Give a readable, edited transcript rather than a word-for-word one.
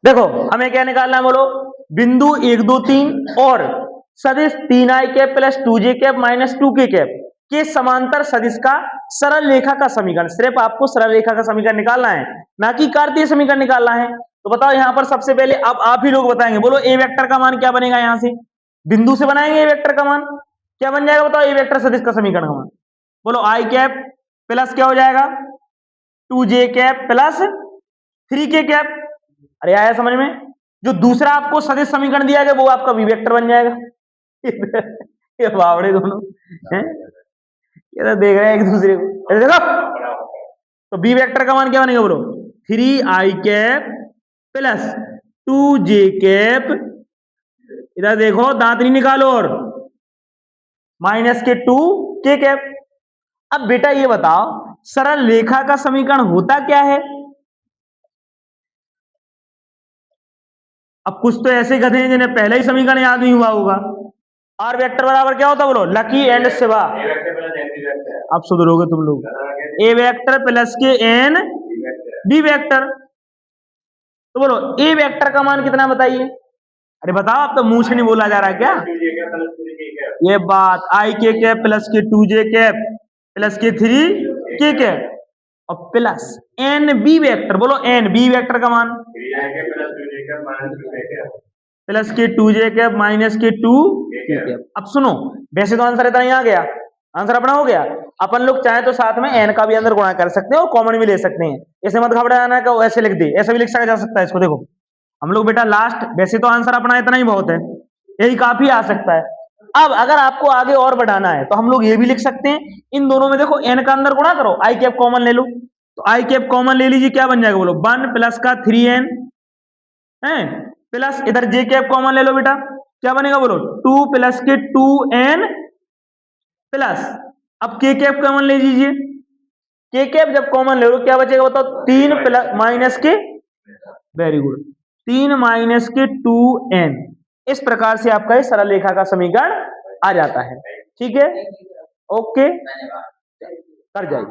देखो हमें क्या निकालना है बोलो, बिंदु 1 2 3 और सदिश 3i cap plus 2j cap minus 2k cap के समांतर सदिश का सरल रेखा का समीकरण। सिर्फ आपको सरल रेखा का समीकरण निकालना है, ना कि कार्तीय समीकरण निकालना है। तो बताओ यहां पर सबसे पहले अब आप ही लोग बताएंगे, बोलो ए वेक्टर का मान क्या बनेगा, यहां से बिंदु से बनाएंगे ए वेक्टर का मान क्या बन जाएगा, बताओ ए वेक्टर सदिश का समीकरण का मान। बोलो आई कैप प्लस क्या हो जाएगा 2j cap plus 3k cap. अरे आया समझ में? जो दूसरा आपको सदिश समीकरण दिया गया वो आपका वी वेक्टर बन जाएगा। ये बावड़े दोनों हैं, ये तो देख रहे हैं एक दूसरे को। ऐसे देखो तो बी वेक्टर का मान क्या बनेगा बोलो, 3i cap plus 2j cap, इधर देखो दांत नहीं निकालो, और माइनस के 2k कैप। अब बेटा ये बताओ सरल रेखा का समीकरण होता क्या है? अब कुछ तो ऐसे गधे हैं जिन्हें पहले ही समीकरण याद नहीं हुआ होगा। आर वेक्टर बराबर क्या होता है बोलो, लकी एंड शिवा। अब सुधरोगे तुम लोग, ए वेक्टर प्लस के एन बी वेक्टर। तो बोलो ए वेक्टर का मान कितना बताइए। अरे बताओ, अब तो मुंह से नहीं बोला जा रहा है क्या ये बात। आई के कैप प्लस के 2j कैप प्लस के 3k कैप और प्लस एन बी वेक्टर। बोलो एन बी वेक्टर का मान प्लस के 2j कैप माइनस के 2k कैप। अब सुनो, वैसे तो आंसर इतना ही आ गया, आंसर अपना हो गया। अपन लोग चाहे तो साथ में एन का भी अंदर गुणा कर सकते हैं और कॉमन भी ले सकते हैं। ऐसे मत घबराना कि ऐसे लिख दे, ऐसा भी लिख सका जा सकता है इसको। देखो हम लोग बेटा लास्ट, वैसे तो आंसर अपना इतना ही बहुत है, यही काफी आ सकता है। अब अगर आपको आगे और बढ़ाना है तो हम लोग ये भी लिख सकते हैं, इन दोनों में देखो एन का अंदर गुणा करो, आई कैप कॉमन ले लो, तो आई कैप कॉमन ले लीजिए, क्या बन जाएगा बोलो 1 प्लस का 3n है प्लस इधर जे कैप कॉमन ले लो बेटा, क्या बनेगा बोलो 2 प्लस के 2n प्लस अब के कैप कॉमन ले लीजिए, के कैप जब कॉमन ले लो क्या बचेगा बताओ 3 प्लस माइनस के, वेरी गुड, 3 माइनस के 2n। इस प्रकार से आपका इस सरल रेखा का समीकरण आ जाता है। ठीक है, ओके कर जाइए।